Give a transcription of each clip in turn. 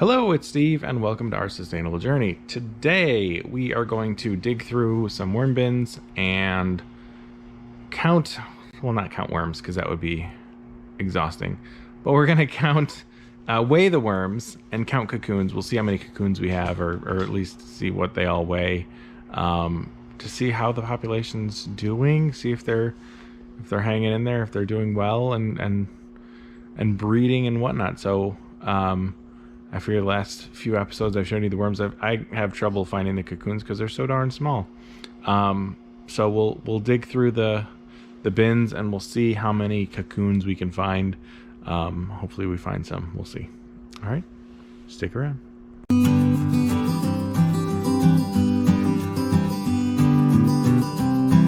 Hello, it's Steve, and welcome to our sustainable journey. Today, we are going to dig through some worm bins and count, well, not count worms, because that would be exhausting, but we're going to weigh the worms and count cocoons. We'll see how many cocoons we have, or at least see what they all weigh, to see how the population's doing, see if they're hanging in there, if they're doing well, and breeding and whatnot. So, I figure the last few episodes I've shown you the worms. I have trouble finding the cocoons because they're so darn small. So we'll dig through the bins and we'll see how many cocoons we can find. Hopefully we find some. We'll see. All right, stick around.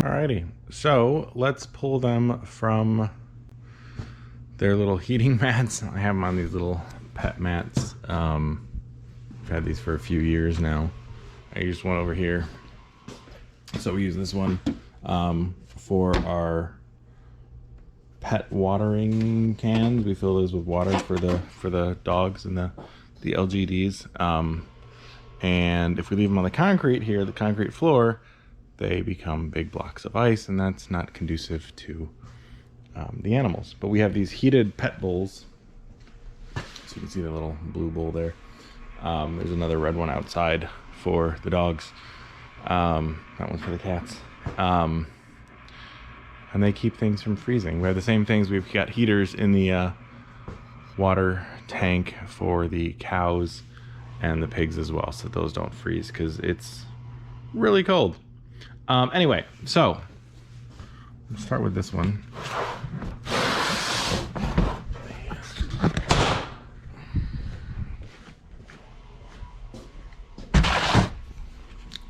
Alrighty, so let's pull them from their little heating mats. I have them on these little pet mats. I've had these for a few years now. I used one over here, so we use this one for our pet watering cans. We fill those with water for the dogs and the LGDs. And if we leave them on the concrete here, the concrete floor, they become big blocks of ice, and that's not conducive to the animals. But we have these heated pet bowls. So you can see the little blue bowl there. There's another red one outside for the dogs. That one's for the cats. And they keep things from freezing. We have the same things. We've got heaters in the water tank for the cows and the pigs as well, so those don't freeze because it's really cold. Anyway, so let's start with this one.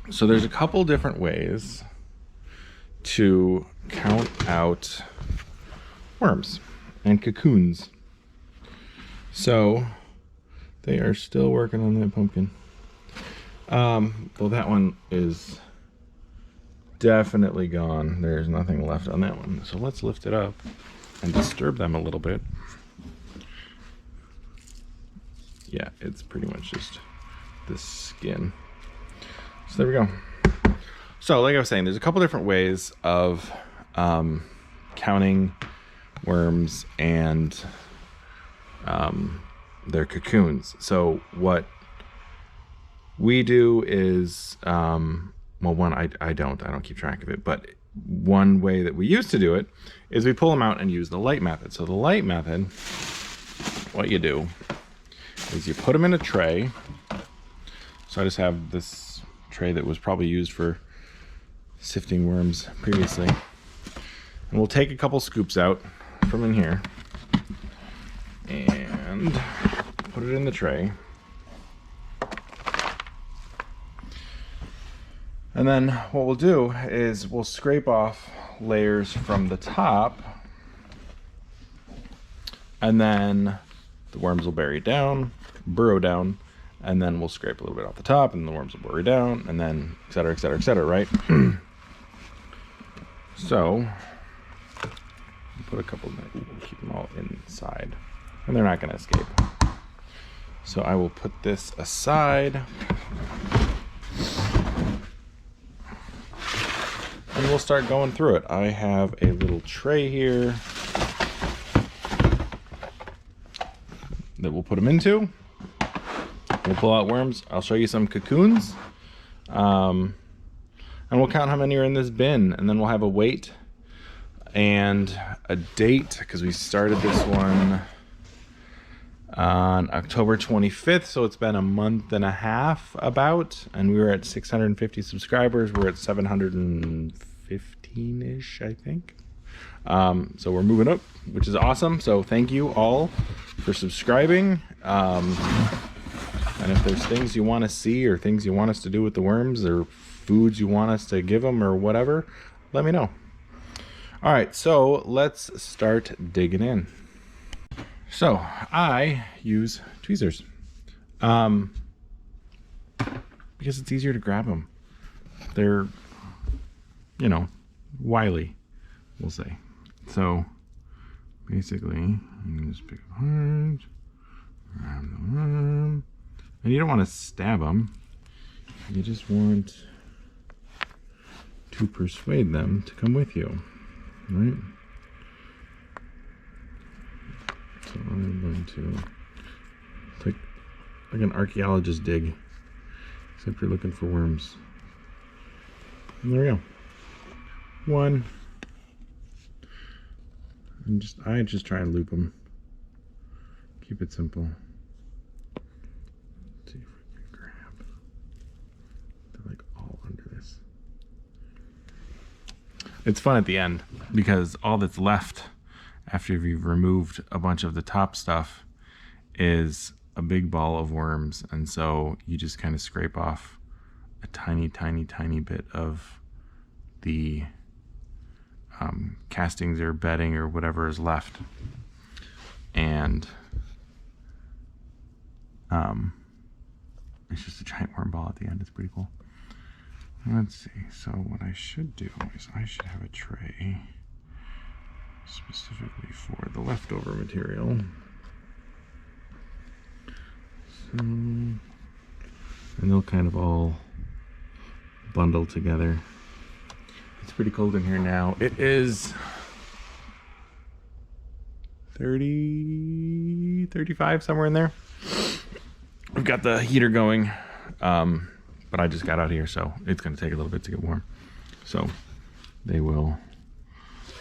So there's a couple different ways to count out worms and cocoons. So they are still working on that pumpkin. Well, that one is definitely gone. There's nothing left on that one. So let's lift it up and disturb them a little bit. Yeah, it's pretty much just the skin. So there we go. So like I was saying, there's a couple different ways of counting worms and their cocoons. So what we do is, well, one, I don't keep track of it, but one way that we used to do it is we pull them out and use the light method. So the light method, what you do is you put them in a tray. So I just have this tray that was probably used for sifting worms previously, and we'll take a couple scoops out from in here and put it in the tray, and then what we'll do is we'll scrape off layers from the top, and then the worms will burrow down, and then we'll scrape a little bit off the top, and the worms will burrow down, and then et cetera, et cetera, et cetera, right? So, put a couple, we'll keep them all inside, and they're not gonna escape. So I will put this aside, and we'll start going through it. I have a little tray here that we'll put them into. We'll pull out worms. I'll show you some cocoons. And we'll count how many are in this bin. And then we'll have a weight and a date, because we started this one on October 25th. So it's been a month and a half about. And we were at 650 subscribers. We're at 715-ish, I think. So we're moving up, which is awesome. So thank you all for subscribing. And if there's things you want to see, or things you want us to do with the worms, or foods you want us to give them, or whatever, let me know. All right, so let's start digging in. So I use tweezers because it's easier to grab them. They're, wily, we'll say. So basically, you can just pick apart, grab the worm, And you don't want to stab them. You just want to persuade them to come with you, right? So I'm going to take like an archaeologist dig, except you're looking for worms. And there we go. One. And I just try and loop them. Keep it simple. Let's see if we can grab. They're like all under this. It's fun at the end because all that's left after you've removed a bunch of the top stuff is a big ball of worms. And so you just kind of scrape off a tiny, tiny, tiny bit of the castings or bedding or whatever is left. And it's just a giant worm ball at the end. It's pretty cool. Let's see. So what I should do is I should have a tray specifically for the leftover material. So, and they'll kind of all bundle together. It's pretty cold in here now. It is 30, 35, somewhere in there. We've got the heater going, but I just got out here, so it's going to take a little bit to get warm. So they will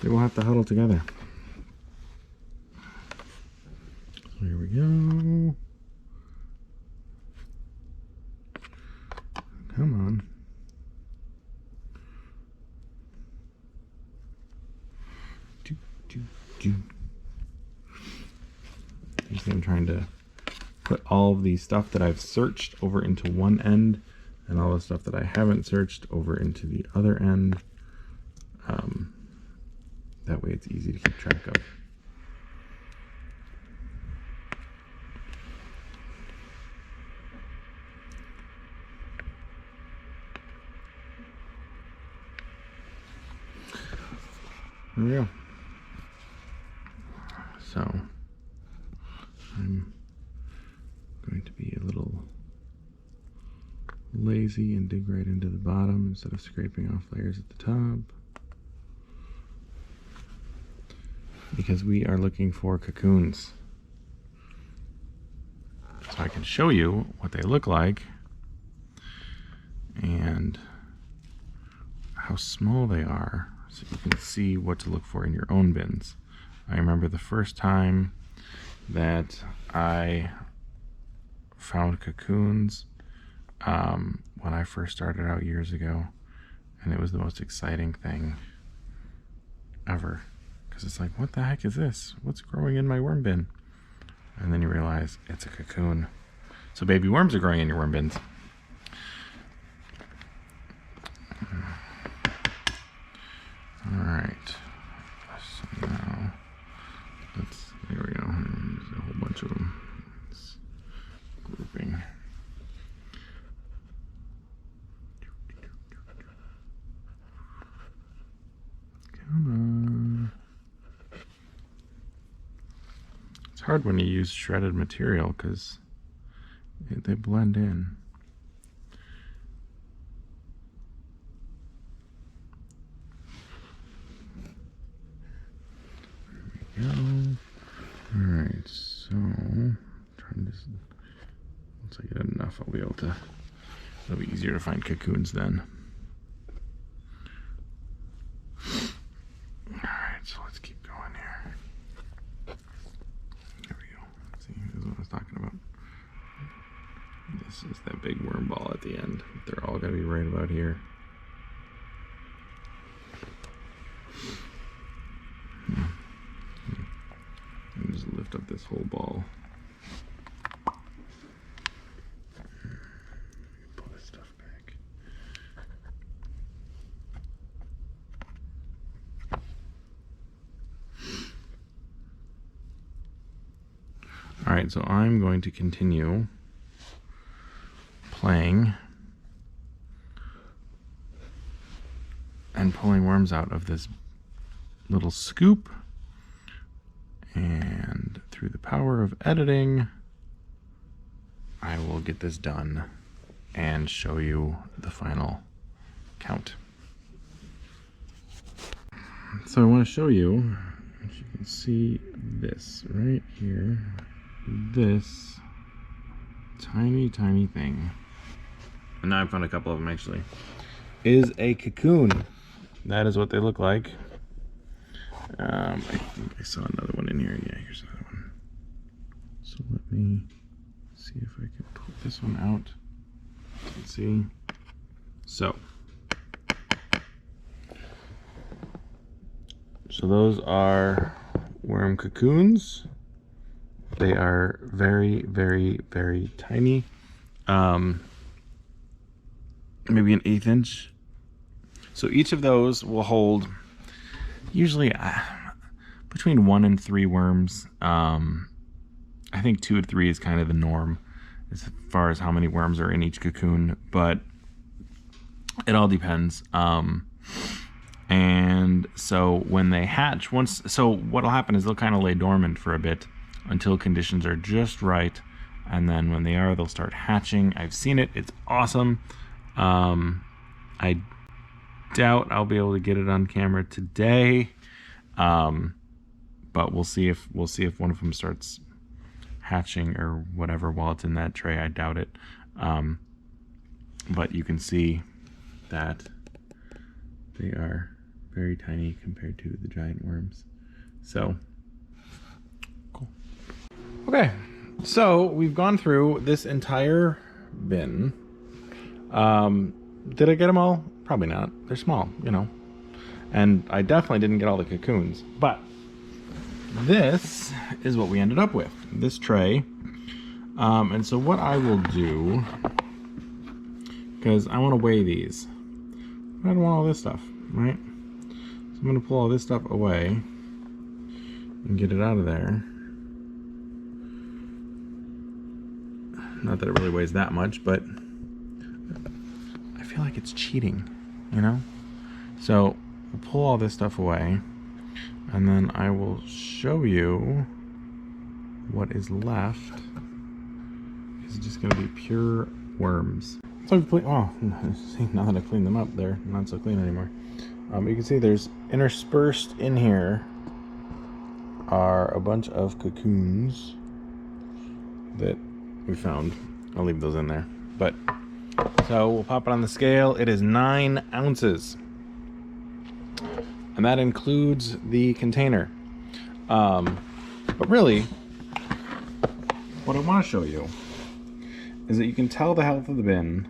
have to huddle together. So here we go. Come on. I'm trying to put all of the stuff that I've searched over into one end and all the stuff that I haven't searched over into the other end. That way it's easy to keep track of. There we go. So I'm going to be a little lazy and dig right into the bottom instead of scraping off layers at the top, because we are looking for cocoons. So I can show you what they look like and how small they are, so you can see what to look for in your own bins. I remember the first time that I found cocoons when I first started out years ago, and it was the most exciting thing ever, because it's like, what the heck is this? What's growing in my worm bin? And then you realize it's a cocoon. So baby worms are growing in your worm bins. All right, so now there we go. There's a whole bunch of them. It's grouping. Come on. It's hard when you use shredded material because they blend in. There we go. Alright, so I'm trying to, once I get enough, I'll be able to, it'll be easier to find cocoons then. Alright, so let's keep going here. There we go. See, this is what I was talking about. This is that big worm ball at the end. They're all gonna be right about here. And just lift up this whole ball. Pull this stuff back. All right, so I'm going to continue playing and pulling worms out of this little scoop. And through the power of editing, I will get this done and show you the final count. So I want to show you, if you can see this right here, this tiny thing, and now I found a couple of them actually, is a cocoon. That is what they look like. I think I saw another one in here. Yeah, here's another one. So let me see if I can pull this one out. Let's see. So those are worm cocoons. They are very tiny. Maybe an 1/8 inch. So each of those will hold usually between 1 and 3 worms. I think 2 to 3 is kind of the norm as far as how many worms are in each cocoon, but it all depends. And so when they hatch, so what'll happen is they'll kind of lay dormant for a bit until conditions are just right, and then when they are, they'll start hatching. I've seen it. It's awesome. I doubt I'll be able to get it on camera today, but we'll see if one of them starts hatching or whatever while it's in that tray. I doubt it, but you can see that they are very tiny compared to the giant worms. So cool. Okay, so we've gone through this entire bin. Did I get them all? Probably not. They're small, you know. And I definitely didn't get all the cocoons. But this is what we ended up with. This tray. And so what I will do, because I want to weigh these. I don't want all this stuff, right? So I'm going to pull all this stuff away and get it out of there. Not that it really weighs that much, but I feel like it's cheating, you know? So we'll pull all this stuff away, and then I will show you what is left. It's just going to be pure worms. So see, now that I cleaned them up, they're not so clean anymore. You can see there's interspersed in here are a bunch of cocoons that we found. I'll leave those in there. But so we'll pop it on the scale. It is 9 ounces, and that includes the container. But really, what I want to show you is that you can tell the health of the bin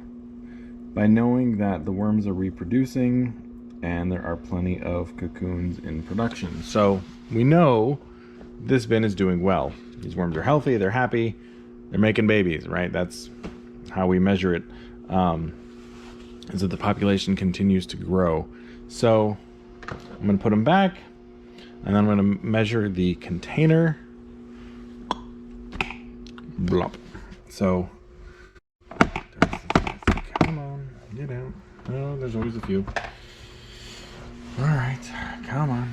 by knowing that the worms are reproducing and there are plenty of cocoons in production. So we know this bin is doing well. These worms are healthy, they're happy, they're making babies, right? That's how we measure it, is that the population continues to grow. So I'm going to put them back, and then I'm going to measure the container. Blop. So come on, get out. Oh, there's always a few. All right, come on.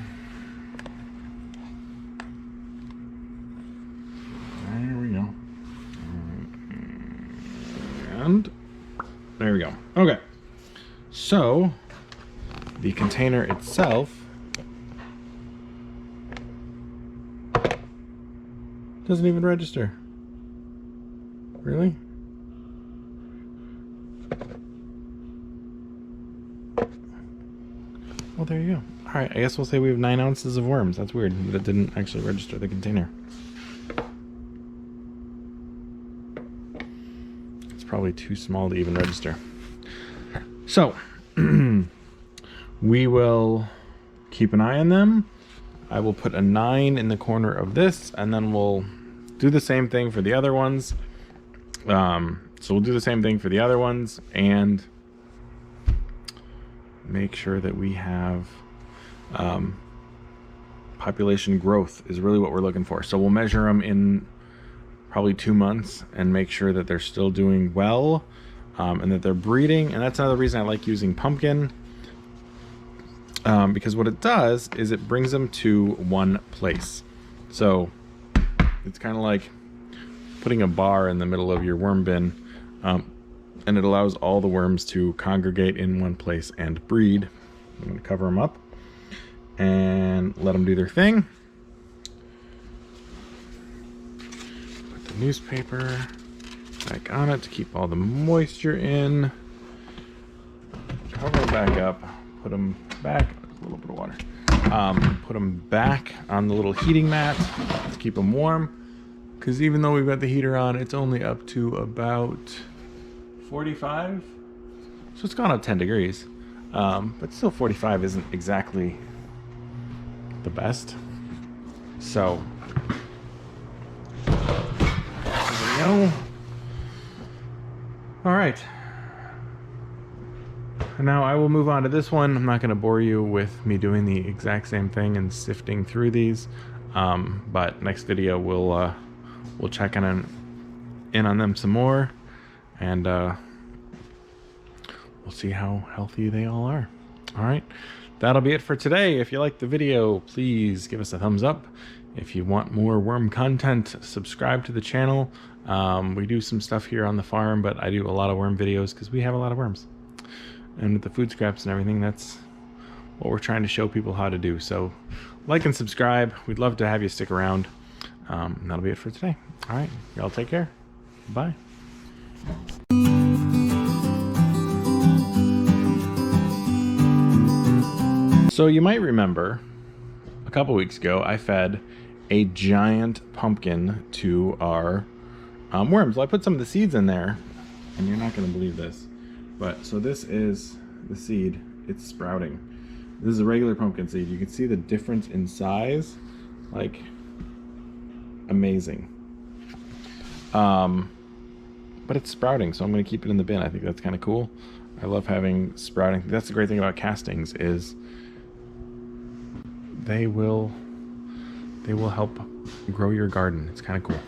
There we go. And there we go. Okay, so the container itself doesn't even register. Really? Well, there you go. All right, I guess we'll say we have 9 ounces of worms. That's weird that it didn't actually register the container. It's probably too small to even register. So we will keep an eye on them. I will put a 9 in the corner of this, and then we'll do the same thing for the other ones. So we'll do the same thing for the other ones and make sure that we have population growth is really what we're looking for. So we'll measure them in probably 2 months and make sure that they're still doing well, and that they're breeding. And that's another reason I like using pumpkin, because what it does is it brings them to one place. So it's kind of like putting a bar in the middle of your worm bin, and it allows all the worms to congregate in one place and breed. I'm going to cover them up and let them do their thing. Put the newspaper back on it to keep all the moisture in. Cover them back up. Put them back. A little bit of water. Put them back on the little heating mat to keep them warm. Because even though we've got the heater on, it's only up to about 45. So it's gone up 10 degrees. But still 45 isn't exactly the best. So there we go. All right. And now I will move on to this one. I'm not going to bore you with me doing the exact same thing and sifting through these. But next video we'll check in on them some more, and we'll see how healthy they all are. All right, that'll be it for today. If you liked the video, please give us a thumbs up. If you want more worm content, subscribe to the channel. We do some stuff here on the farm, but I do a lot of worm videos because we have a lot of worms. And with the food scraps and everything, that's what we're trying to show people how to do. So like and subscribe. We'd love to have you stick around. That'll be it for today. All right, y'all take care. Bye. So you might remember a couple weeks ago, I fed a giant pumpkin to our worms. Well, I put some of the seeds in there, and you're not going to believe this. But so this is the seed. It's sprouting. This is a regular pumpkin seed. You can see the difference in size. Like, amazing. But it's sprouting, so I'm going to keep it in the bin. I think that's kind of cool. I love having sprouting. That's the great thing about castings is they will help grow your garden. It's kind of cool.